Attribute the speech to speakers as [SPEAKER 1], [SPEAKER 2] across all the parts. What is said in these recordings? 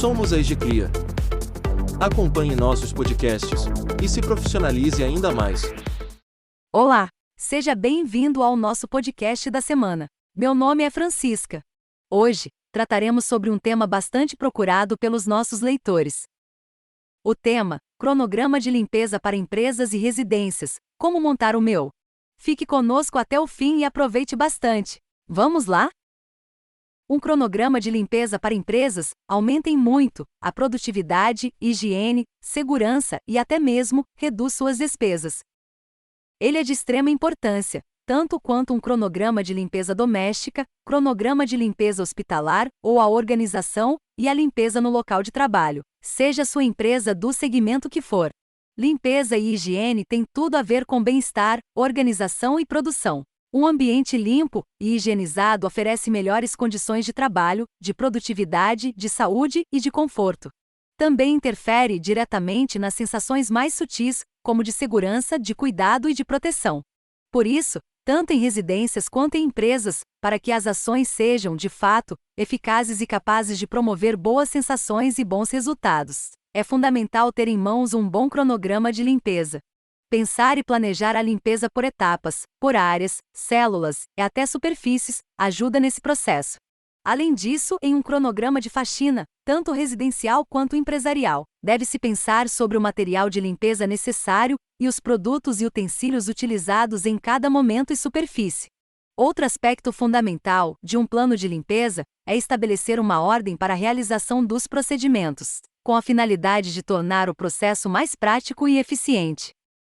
[SPEAKER 1] Somos a EGCria. Acompanhe nossos podcasts e se profissionalize ainda mais.
[SPEAKER 2] Olá, seja bem-vindo ao nosso podcast da semana. Meu nome é Francisca. Hoje, trataremos sobre um tema bastante procurado pelos nossos leitores. O tema: cronograma de limpeza para empresas e residências. Como montar o meu? Fique conosco até o fim e aproveite bastante. Vamos lá? Um cronograma de limpeza para empresas aumenta em muito a produtividade, higiene, segurança e até mesmo reduz suas despesas. Ele é de extrema importância, tanto quanto um cronograma de limpeza doméstica, cronograma de limpeza hospitalar ou a organização e a limpeza no local de trabalho, seja sua empresa do segmento que for. Limpeza e higiene têm tudo a ver com bem-estar, organização e produção. Um ambiente limpo e higienizado oferece melhores condições de trabalho, de produtividade, de saúde e de conforto. Também interfere diretamente nas sensações mais sutis, como de segurança, de cuidado e de proteção. Por isso, tanto em residências quanto em empresas, para que as ações sejam, de fato, eficazes e capazes de promover boas sensações e bons resultados, é fundamental ter em mãos um bom cronograma de limpeza. Pensar e planejar a limpeza por etapas, por áreas, células e até superfícies ajuda nesse processo. Além disso, em um cronograma de faxina, tanto residencial quanto empresarial, deve-se pensar sobre o material de limpeza necessário e os produtos e utensílios utilizados em cada momento e superfície. Outro aspecto fundamental de um plano de limpeza é estabelecer uma ordem para a realização dos procedimentos, com a finalidade de tornar o processo mais prático e eficiente.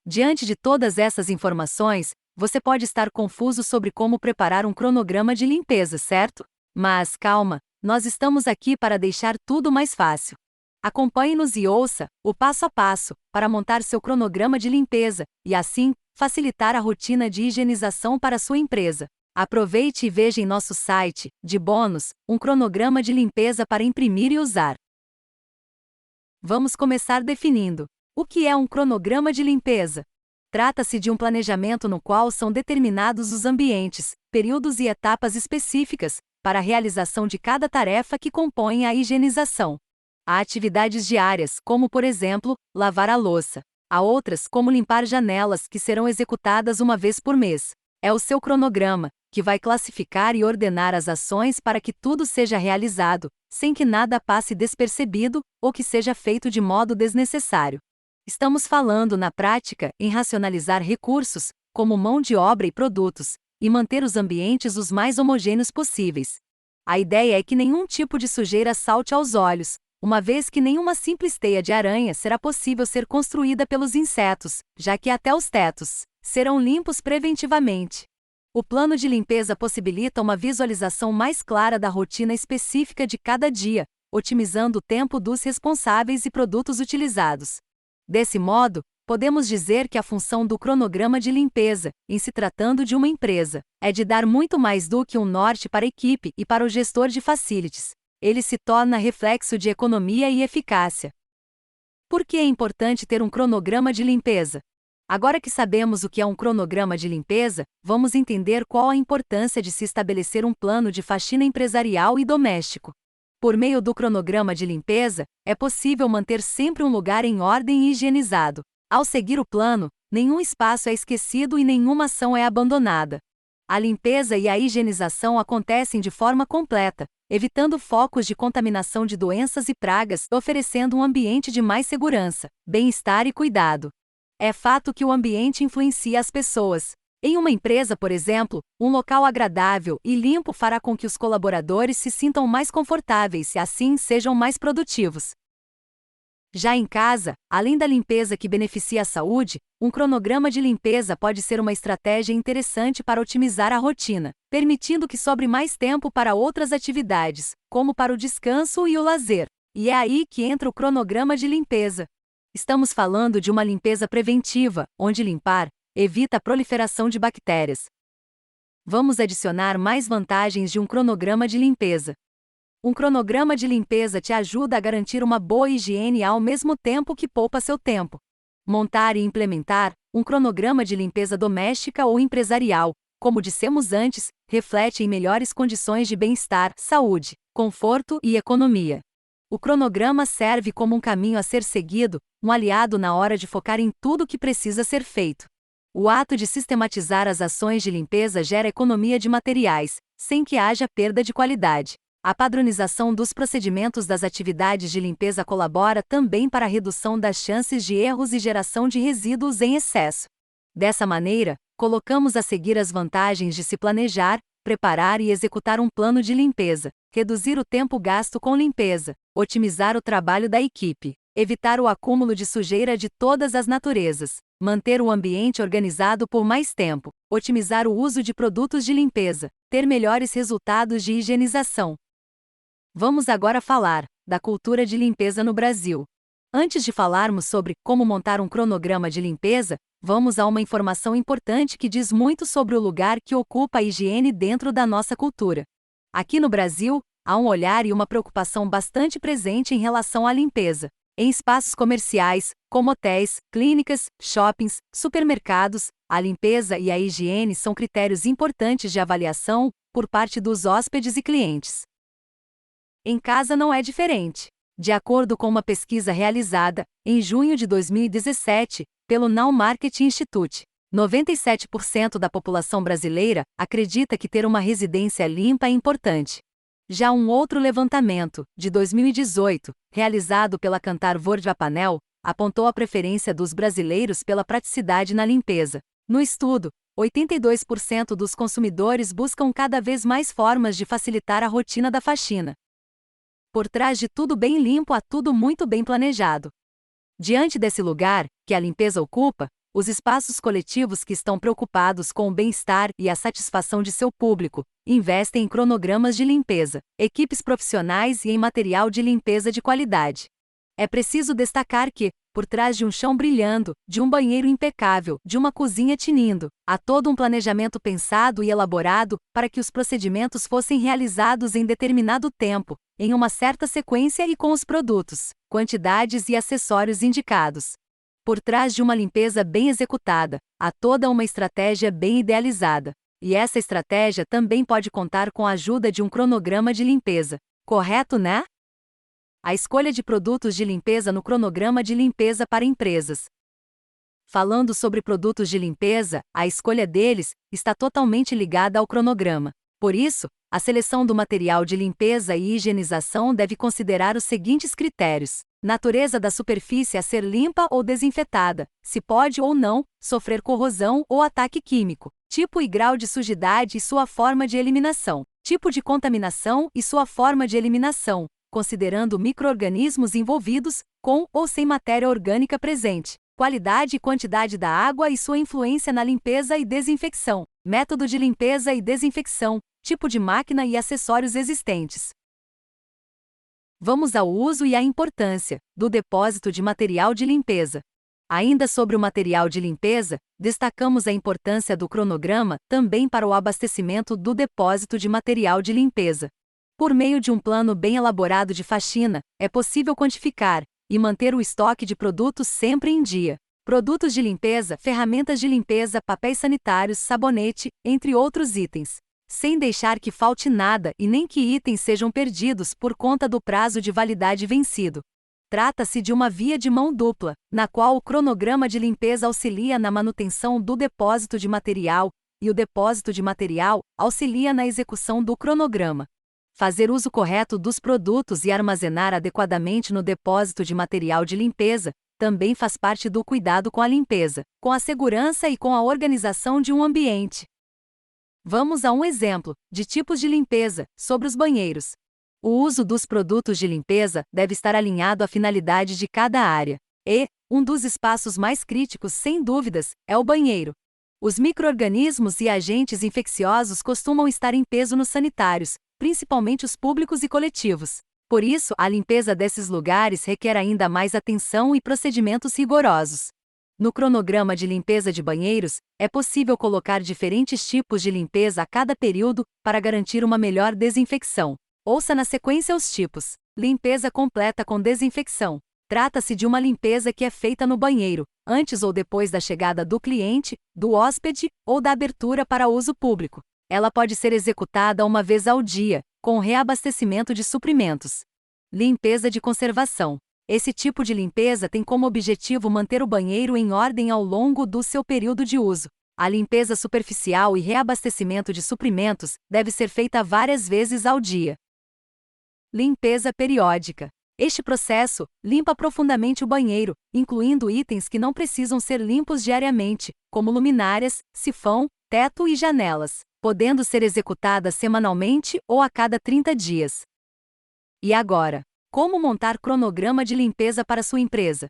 [SPEAKER 2] Diante de todas essas informações, você pode estar confuso sobre como preparar um cronograma de limpeza, certo? Mas calma, nós estamos aqui para deixar tudo mais fácil. Acompanhe-nos e ouça o passo a passo para montar seu cronograma de limpeza e, assim, facilitar a rotina de higienização para sua empresa. Aproveite e veja em nosso site, de bônus, um cronograma de limpeza para imprimir e usar. Vamos começar definindo: o que é um cronograma de limpeza? Trata-se de um planejamento no qual são determinados os ambientes, períodos e etapas específicas para a realização de cada tarefa que compõe a higienização. Há atividades diárias, como por exemplo, lavar a louça. Há outras, como limpar janelas, que serão executadas uma vez por mês. É o seu cronograma que vai classificar e ordenar as ações para que tudo seja realizado, sem que nada passe despercebido ou que seja feito de modo desnecessário. Estamos falando, na prática, em racionalizar recursos, como mão de obra e produtos, e manter os ambientes os mais homogêneos possíveis. A ideia é que nenhum tipo de sujeira salte aos olhos, uma vez que nenhuma simples teia de aranha será possível ser construída pelos insetos, já que até os tetos serão limpos preventivamente. O plano de limpeza possibilita uma visualização mais clara da rotina específica de cada dia, otimizando o tempo dos responsáveis e produtos utilizados. Desse modo, podemos dizer que a função do cronograma de limpeza, em se tratando de uma empresa, é de dar muito mais do que um norte para a equipe e para o gestor de facilities. Ele se torna reflexo de economia e eficácia. Por que é importante ter um cronograma de limpeza? Agora que sabemos o que é um cronograma de limpeza, vamos entender qual a importância de se estabelecer um plano de faxina empresarial e doméstico. Por meio do cronograma de limpeza, é possível manter sempre um lugar em ordem e higienizado. Ao seguir o plano, nenhum espaço é esquecido e nenhuma ação é abandonada. A limpeza e a higienização acontecem de forma completa, evitando focos de contaminação de doenças e pragas, oferecendo um ambiente de mais segurança, bem-estar e cuidado. É fato que o ambiente influencia as pessoas. Em uma empresa, por exemplo, um local agradável e limpo fará com que os colaboradores se sintam mais confortáveis e assim sejam mais produtivos. Já em casa, além da limpeza que beneficia a saúde, um cronograma de limpeza pode ser uma estratégia interessante para otimizar a rotina, permitindo que sobre mais tempo para outras atividades, como para o descanso e o lazer. E é aí que entra o cronograma de limpeza. Estamos falando de uma limpeza preventiva, onde limpar evita a proliferação de bactérias. Vamos adicionar mais vantagens de um cronograma de limpeza. Um cronograma de limpeza te ajuda a garantir uma boa higiene ao mesmo tempo que poupa seu tempo. Montar e implementar um cronograma de limpeza doméstica ou empresarial, como dissemos antes, reflete em melhores condições de bem-estar, saúde, conforto e economia. O cronograma serve como um caminho a ser seguido, um aliado na hora de focar em tudo o que precisa ser feito. O ato de sistematizar as ações de limpeza gera economia de materiais, sem que haja perda de qualidade. A padronização dos procedimentos das atividades de limpeza colabora também para a redução das chances de erros e geração de resíduos em excesso. Dessa maneira, colocamos a seguir as vantagens de se planejar, preparar e executar um plano de limpeza, reduzir o tempo gasto com limpeza, otimizar o trabalho da equipe, evitar o acúmulo de sujeira de todas as naturezas, manter o ambiente organizado por mais tempo, otimizar o uso de produtos de limpeza, ter melhores resultados de higienização. Vamos agora falar da cultura de limpeza no Brasil. Antes de falarmos sobre como montar um cronograma de limpeza, vamos a uma informação importante que diz muito sobre o lugar que ocupa a higiene dentro da nossa cultura. Aqui no Brasil, há um olhar e uma preocupação bastante presente em relação à limpeza. Em espaços comerciais, como hotéis, clínicas, shoppings, supermercados, a limpeza e a higiene são critérios importantes de avaliação por parte dos hóspedes e clientes. Em casa não é diferente. De acordo com uma pesquisa realizada, em junho de 2017, pelo Now Market Institute, 97% da população brasileira acredita que ter uma residência limpa é importante. Já um outro levantamento, de 2018, realizado pela Kantar World-Panel, apontou a preferência dos brasileiros pela praticidade na limpeza. No estudo, 82% dos consumidores buscam cada vez mais formas de facilitar a rotina da faxina. Por trás de tudo bem limpo há tudo muito bem planejado. Diante desse lugar, que a limpeza ocupa, os espaços coletivos que estão preocupados com o bem-estar e a satisfação de seu público, investem em cronogramas de limpeza, equipes profissionais e em material de limpeza de qualidade. É preciso destacar que, por trás de um chão brilhando, de um banheiro impecável, de uma cozinha tinindo, há todo um planejamento pensado e elaborado para que os procedimentos fossem realizados em determinado tempo, em uma certa sequência e com os produtos, quantidades e acessórios indicados. Por trás de uma limpeza bem executada, há toda uma estratégia bem idealizada. E essa estratégia também pode contar com a ajuda de um cronograma de limpeza. Correto, né? A escolha de produtos de limpeza no cronograma de limpeza para empresas. Falando sobre produtos de limpeza, a escolha deles está totalmente ligada ao cronograma. Por isso, a seleção do material de limpeza e higienização deve considerar os seguintes critérios: natureza da superfície a ser limpa ou desinfetada, se pode ou não sofrer corrosão ou ataque químico, tipo e grau de sujidade e sua forma de eliminação, tipo de contaminação e sua forma de eliminação, considerando micro-organismos envolvidos, com ou sem matéria orgânica presente, qualidade e quantidade da água e sua influência na limpeza e desinfecção, método de limpeza e desinfecção, tipo de máquina e acessórios existentes. Vamos ao uso e à importância do depósito de material de limpeza. Ainda sobre o material de limpeza, destacamos a importância do cronograma também para o abastecimento do depósito de material de limpeza. Por meio de um plano bem elaborado de faxina, é possível quantificar e manter o estoque de produtos sempre em dia. Produtos de limpeza, ferramentas de limpeza, papéis sanitários, sabonete, entre outros itens. Sem deixar que falte nada e nem que itens sejam perdidos por conta do prazo de validade vencido. Trata-se de uma via de mão dupla, na qual o cronograma de limpeza auxilia na manutenção do depósito de material, e o depósito de material auxilia na execução do cronograma. Fazer uso correto dos produtos e armazenar adequadamente no depósito de material de limpeza também faz parte do cuidado com a limpeza, com a segurança e com a organização de um ambiente. Vamos a um exemplo de tipos de limpeza sobre os banheiros. O uso dos produtos de limpeza deve estar alinhado à finalidade de cada área. E um dos espaços mais críticos, sem dúvidas, é o banheiro. Os micro-organismos e agentes infecciosos costumam estar em peso nos sanitários, principalmente os públicos e coletivos. Por isso, a limpeza desses lugares requer ainda mais atenção e procedimentos rigorosos. No cronograma de limpeza de banheiros, é possível colocar diferentes tipos de limpeza a cada período para garantir uma melhor desinfecção. Ouça na sequência os tipos. Limpeza completa com desinfecção. Trata-se de uma limpeza que é feita no banheiro, antes ou depois da chegada do cliente, do hóspede ou da abertura para uso público. Ela pode ser executada uma vez ao dia, com reabastecimento de suprimentos. Limpeza de conservação. Esse tipo de limpeza tem como objetivo manter o banheiro em ordem ao longo do seu período de uso. A limpeza superficial e reabastecimento de suprimentos deve ser feita várias vezes ao dia. Limpeza periódica. Este processo limpa profundamente o banheiro, incluindo itens que não precisam ser limpos diariamente, como luminárias, sifão, teto e janelas, podendo ser executadas semanalmente ou a cada 30 dias. E agora, como montar cronograma de limpeza para sua empresa?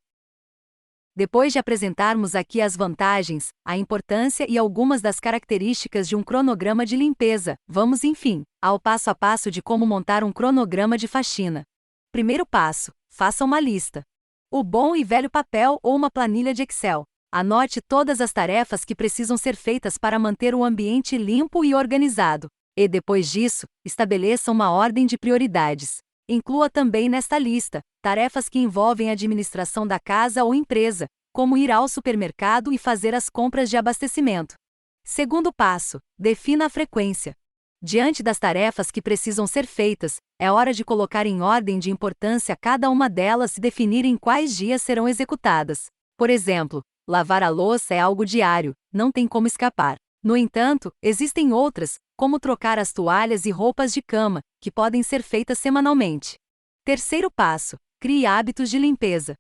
[SPEAKER 2] Depois de apresentarmos aqui as vantagens, a importância e algumas das características de um cronograma de limpeza, vamos, enfim, ao passo a passo de como montar um cronograma de faxina. Primeiro passo: faça uma lista. O bom e velho papel ou uma planilha de Excel. Anote todas as tarefas que precisam ser feitas para manter o ambiente limpo e organizado. E depois disso, estabeleça uma ordem de prioridades. Inclua também nesta lista tarefas que envolvem a administração da casa ou empresa, como ir ao supermercado e fazer as compras de abastecimento. Segundo passo: defina a frequência. Diante das tarefas que precisam ser feitas, é hora de colocar em ordem de importância cada uma delas e definir em quais dias serão executadas. Por exemplo, lavar a louça é algo diário, não tem como escapar. No entanto, existem outras, como trocar as toalhas e roupas de cama, que podem ser feitas semanalmente. Terceiro passo: crie hábitos de limpeza.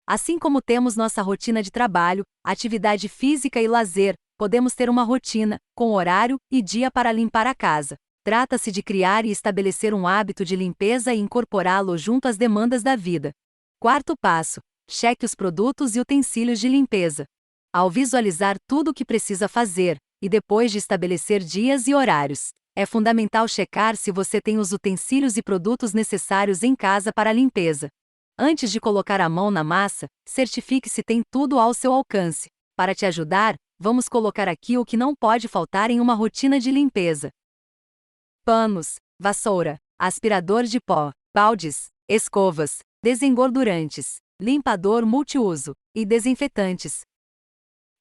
[SPEAKER 2] Assim como temos nossa rotina de trabalho, atividade física e lazer, podemos ter uma rotina, com horário e dia para limpar a casa. Trata-se de criar e estabelecer um hábito de limpeza e incorporá-lo junto às demandas da vida. Quarto passo: cheque os produtos e utensílios de limpeza. Ao visualizar tudo o que precisa fazer, e depois de estabelecer dias e horários, é fundamental checar se você tem os utensílios e produtos necessários em casa para a limpeza. Antes de colocar a mão na massa, certifique se tem tudo ao seu alcance. Para te ajudar, vamos colocar aqui o que não pode faltar em uma rotina de limpeza: panos, vassoura, aspirador de pó, baldes, escovas, desengordurantes, limpador multiuso e desinfetantes.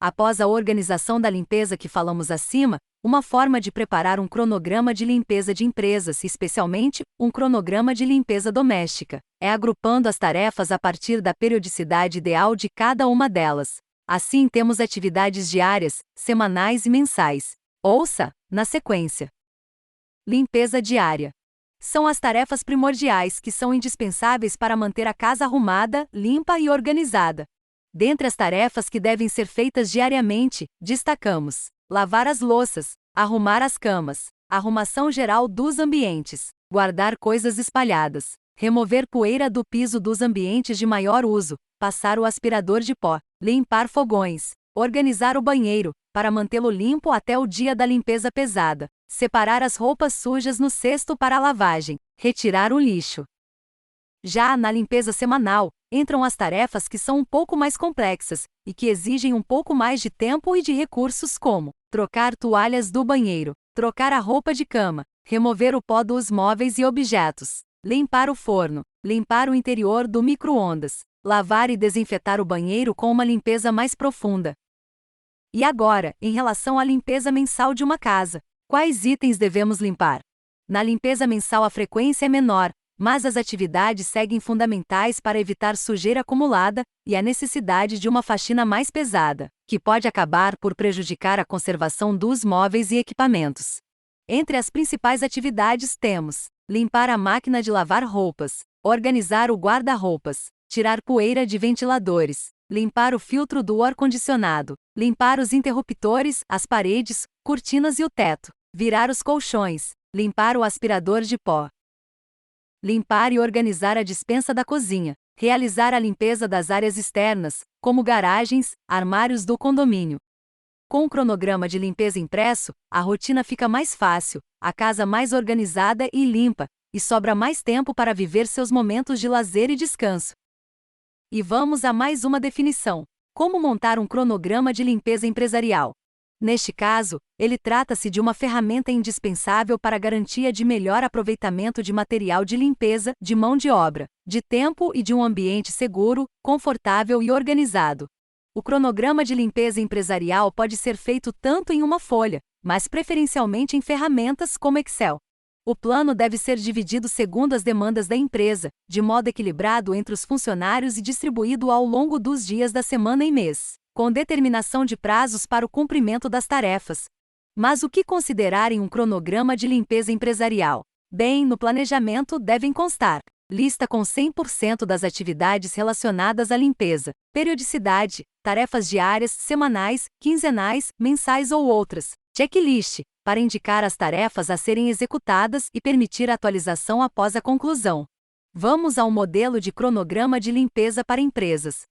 [SPEAKER 2] Após a organização da limpeza que falamos acima, uma forma de preparar um cronograma de limpeza de empresas, especialmente um cronograma de limpeza doméstica, é agrupando as tarefas a partir da periodicidade ideal de cada uma delas. Assim temos atividades diárias, semanais e mensais. Ouça, na sequência. Limpeza diária. São as tarefas primordiais que são indispensáveis para manter a casa arrumada, limpa e organizada. Dentre as tarefas que devem ser feitas diariamente, destacamos: lavar as louças, arrumar as camas, arrumação geral dos ambientes, guardar coisas espalhadas, remover poeira do piso dos ambientes de maior uso, passar o aspirador de pó, limpar fogões, organizar o banheiro, para mantê-lo limpo até o dia da limpeza pesada, separar as roupas sujas no cesto para a lavagem, retirar o lixo. Já na limpeza semanal, entram as tarefas que são um pouco mais complexas e que exigem um pouco mais de tempo e de recursos, como trocar toalhas do banheiro, trocar a roupa de cama, remover o pó dos móveis e objetos, limpar o forno, limpar o interior do micro-ondas, lavar e desinfetar o banheiro com uma limpeza mais profunda. E agora, em relação à limpeza mensal de uma casa, quais itens devemos limpar? Na limpeza mensal a frequência é menor, mas as atividades seguem fundamentais para evitar sujeira acumulada e a necessidade de uma faxina mais pesada, que pode acabar por prejudicar a conservação dos móveis e equipamentos. Entre as principais atividades temos: limpar a máquina de lavar roupas, organizar o guarda-roupas, tirar poeira de ventiladores, limpar o filtro do ar-condicionado, limpar os interruptores, as paredes, cortinas e o teto, virar os colchões, limpar o aspirador de pó. Limpar e organizar a despensa da cozinha, realizar a limpeza das áreas externas, como garagens, armários do condomínio. Com o cronograma de limpeza impresso, a rotina fica mais fácil, a casa mais organizada e limpa, e sobra mais tempo para viver seus momentos de lazer e descanso. E vamos a mais uma definição: como montar um cronograma de limpeza empresarial. Neste caso, ele trata-se de uma ferramenta indispensável para a garantia de melhor aproveitamento de material de limpeza, de mão de obra, de tempo e de um ambiente seguro, confortável e organizado. O cronograma de limpeza empresarial pode ser feito tanto em uma folha, mas preferencialmente em ferramentas como Excel. O plano deve ser dividido segundo as demandas da empresa, de modo equilibrado entre os funcionários e distribuído ao longo dos dias da semana e mês, com determinação de prazos para o cumprimento das tarefas. Mas o que considerar em um cronograma de limpeza empresarial? Bem, no planejamento devem constar lista com 100% das atividades relacionadas à limpeza, periodicidade, tarefas diárias, semanais, quinzenais, mensais ou outras, checklist, para indicar as tarefas a serem executadas e permitir atualização após a conclusão. Vamos ao modelo de cronograma de limpeza para empresas.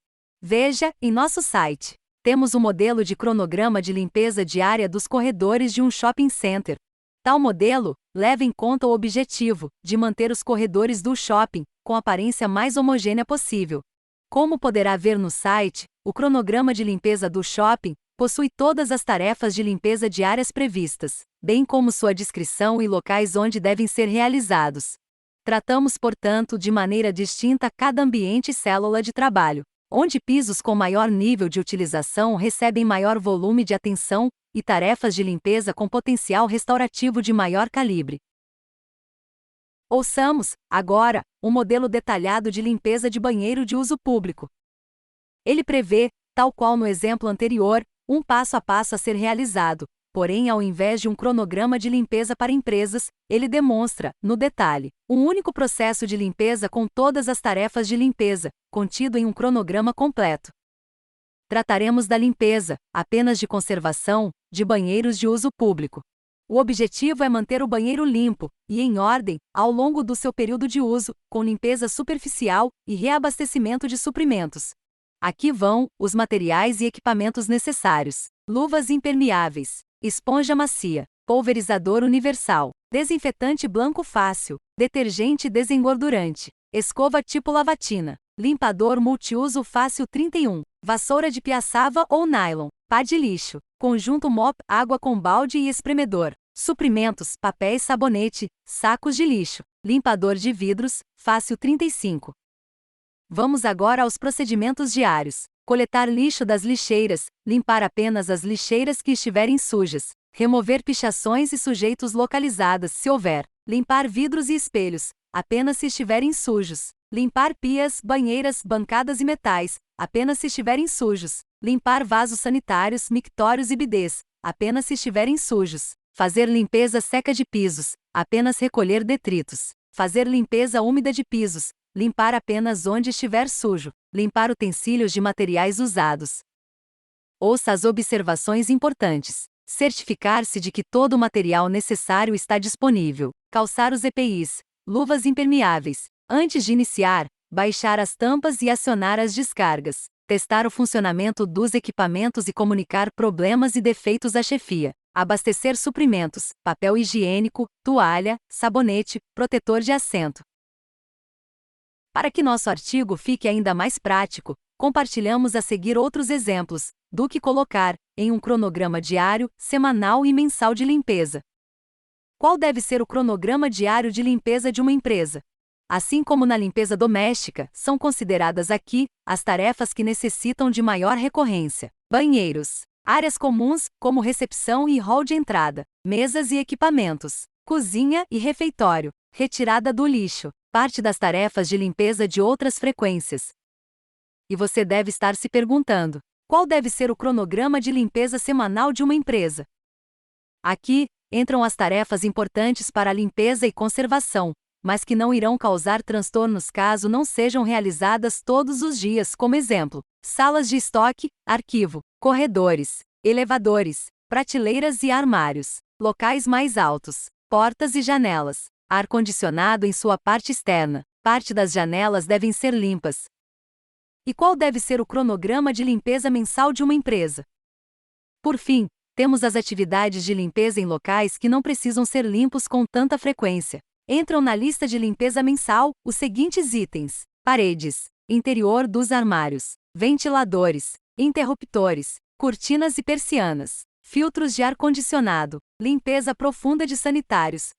[SPEAKER 2] Veja, em nosso site, temos o modelo de cronograma de limpeza diária dos corredores de um shopping center. Tal modelo leva em conta o objetivo de manter os corredores do shopping com a aparência mais homogênea possível. Como poderá ver no site, o cronograma de limpeza do shopping possui todas as tarefas de limpeza diárias previstas, bem como sua descrição e locais onde devem ser realizados. Tratamos, portanto, de maneira distinta cada ambiente e célula de trabalho, onde pisos com maior nível de utilização recebem maior volume de atenção e tarefas de limpeza com potencial restaurativo de maior calibre. Ouçamos, agora, um modelo detalhado de limpeza de banheiro de uso público. Ele prevê, tal qual no exemplo anterior, um passo a passo a ser realizado, porém, ao invés de um cronograma de limpeza para empresas, ele demonstra, no detalhe, um único processo de limpeza com todas as tarefas de limpeza, contido em um cronograma completo. Trataremos da limpeza, apenas de conservação, de banheiros de uso público. O objetivo é manter o banheiro limpo e em ordem ao longo do seu período de uso, com limpeza superficial e reabastecimento de suprimentos. Aqui vão os materiais e equipamentos necessários: luvas impermeáveis, esponja macia, pulverizador universal, desinfetante blanco fácil, detergente desengordurante, escova tipo lavatina, limpador multiuso fácil 31, vassoura de piaçava ou nylon, pá de lixo, conjunto mop, água com balde e espremedor, suprimentos, papéis, sabonete, sacos de lixo, limpador de vidros, fácil 35. Vamos agora aos procedimentos diários: coletar lixo das lixeiras, limpar apenas as lixeiras que estiverem sujas, remover pichações e sujeitos localizadas se houver, limpar vidros e espelhos, apenas se estiverem sujos, limpar pias, banheiras, bancadas e metais, apenas se estiverem sujos, limpar vasos sanitários, mictórios e bidês, apenas se estiverem sujos, fazer limpeza seca de pisos, apenas recolher detritos, fazer limpeza úmida de pisos, limpar apenas onde estiver sujo, limpar utensílios de materiais usados. Ouça as observações importantes. Certificar-se de que todo o material necessário está disponível, calçar os EPIs, luvas impermeáveis. Antes de iniciar, baixar as tampas e acionar as descargas, testar o funcionamento dos equipamentos e comunicar problemas e defeitos à chefia, abastecer suprimentos, papel higiênico, toalha, sabonete, protetor de assento. Para que nosso artigo fique ainda mais prático, compartilhamos a seguir outros exemplos do que colocar em um cronograma diário, semanal e mensal de limpeza. Qual deve ser o cronograma diário de limpeza de uma empresa? Assim como na limpeza doméstica, são consideradas aqui as tarefas que necessitam de maior recorrência: banheiros, áreas comuns, como recepção e hall de entrada, mesas e equipamentos, cozinha e refeitório, retirada do lixo, parte das tarefas de limpeza de outras frequências. E você deve estar se perguntando: qual deve ser o cronograma de limpeza semanal de uma empresa? Aqui entram as tarefas importantes para a limpeza e conservação, mas que não irão causar transtornos caso não sejam realizadas todos os dias, como exemplo: salas de estoque, arquivo, corredores, elevadores, prateleiras e armários, locais mais altos, portas e janelas, ar-condicionado em sua parte externa. Parte das janelas devem ser limpas. E qual deve ser o cronograma de limpeza mensal de uma empresa? Por fim, temos as atividades de limpeza em locais que não precisam ser limpos com tanta frequência. Entram na lista de limpeza mensal os seguintes itens: paredes, interior dos armários, ventiladores, interruptores, cortinas e persianas, filtros de ar-condicionado, limpeza profunda de sanitários.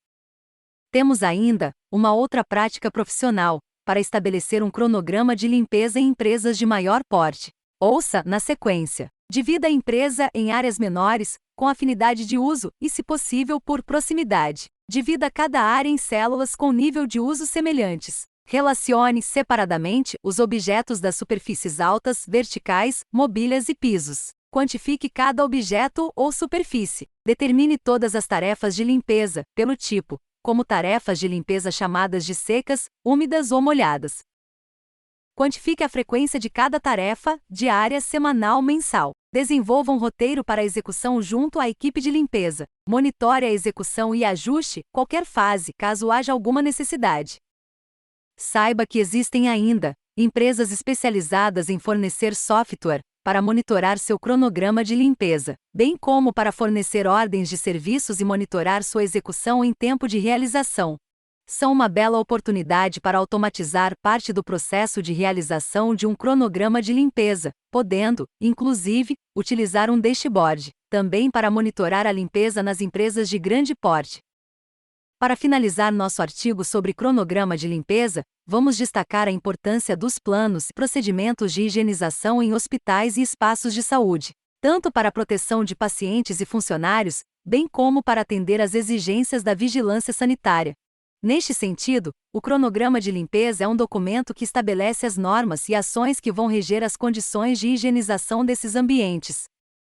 [SPEAKER 2] Temos ainda uma outra prática profissional para estabelecer um cronograma de limpeza em empresas de maior porte. Ouça na sequência. Divida a empresa em áreas menores, com afinidade de uso e, se possível, por proximidade. Divida cada área em células com nível de uso semelhantes. Relacione separadamente os objetos das superfícies altas, verticais, mobílias e pisos. Quantifique cada objeto ou superfície. Determine todas as tarefas de limpeza, pelo tipo, como tarefas de limpeza chamadas de secas, úmidas ou molhadas. Quantifique a frequência de cada tarefa, diária, semanal, mensal. Desenvolva um roteiro para a execução junto à equipe de limpeza. Monitore a execução e ajuste qualquer fase, caso haja alguma necessidade. Saiba que existem ainda empresas especializadas em fornecer software para monitorar seu cronograma de limpeza, bem como para fornecer ordens de serviços e monitorar sua execução em tempo de realização. São uma bela oportunidade para automatizar parte do processo de realização de um cronograma de limpeza, podendo, inclusive, utilizar um dashboard, também para monitorar a limpeza nas empresas de grande porte. Para finalizar nosso artigo sobre cronograma de limpeza, vamos destacar a importância dos planos e procedimentos de higienização em hospitais e espaços de saúde, tanto para a proteção de pacientes e funcionários, bem como para atender às exigências da vigilância sanitária. Neste sentido, o cronograma de limpeza é um documento que estabelece as normas e ações que vão reger as condições de higienização desses ambientes.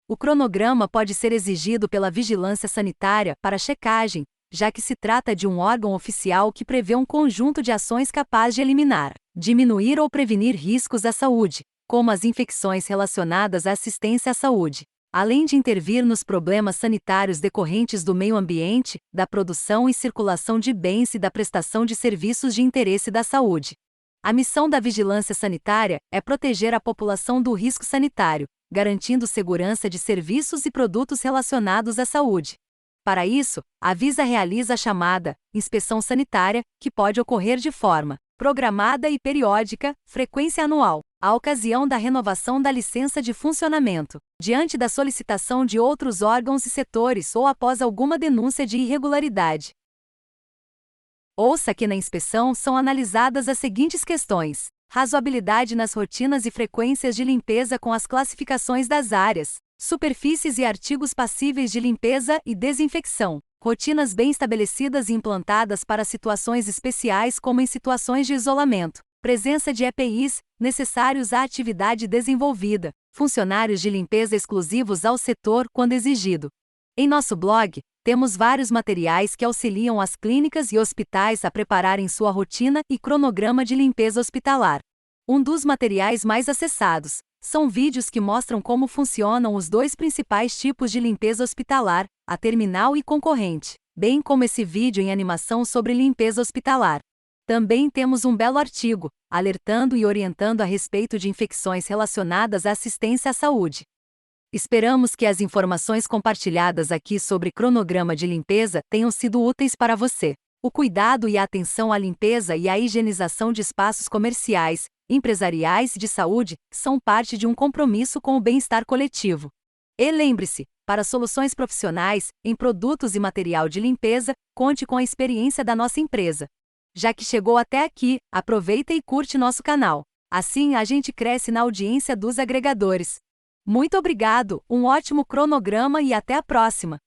[SPEAKER 2] O cronograma pode ser exigido pela vigilância sanitária para checagem, já que se trata de um órgão oficial que prevê um conjunto de ações capaz de eliminar, diminuir ou prevenir riscos à saúde, como as infecções relacionadas à assistência à saúde, além de intervir nos problemas sanitários decorrentes do meio ambiente, da produção e circulação de bens e da prestação de serviços de interesse da saúde. A missão da vigilância sanitária é proteger a população do risco sanitário, garantindo segurança de serviços e produtos relacionados à saúde. Para isso, a Visa realiza a chamada inspeção sanitária, que pode ocorrer de forma programada e periódica, frequência anual, à ocasião da renovação da licença de funcionamento, diante da solicitação de outros órgãos e setores ou após alguma denúncia de irregularidade. Ouça que na inspeção são analisadas as seguintes questões: razoabilidade nas rotinas e frequências de limpeza com as classificações das áreas, superfícies e artigos passíveis de limpeza e desinfecção, rotinas bem estabelecidas e implantadas para situações especiais como em situações de isolamento, presença de EPIs, necessários à atividade desenvolvida, funcionários de limpeza exclusivos ao setor quando exigido. Em nosso blog, temos vários materiais que auxiliam as clínicas e hospitais a prepararem sua rotina e cronograma de limpeza hospitalar. Um dos materiais mais acessados são vídeos que mostram como funcionam os dois principais tipos de limpeza hospitalar, a terminal e concorrente, bem como esse vídeo em animação sobre limpeza hospitalar. Também temos um belo artigo, alertando e orientando a respeito de infecções relacionadas à assistência à saúde. Esperamos que as informações compartilhadas aqui sobre cronograma de limpeza tenham sido úteis para você. O cuidado e a atenção à limpeza e à higienização de espaços comerciais, empresariais e de saúde são parte de um compromisso com o bem-estar coletivo. E lembre-se, para soluções profissionais, em produtos e material de limpeza, conte com a experiência da nossa empresa. Já que chegou até aqui, aproveita e curte nosso canal. Assim a gente cresce na audiência dos agregadores. Muito obrigado, um ótimo cronograma e até a próxima!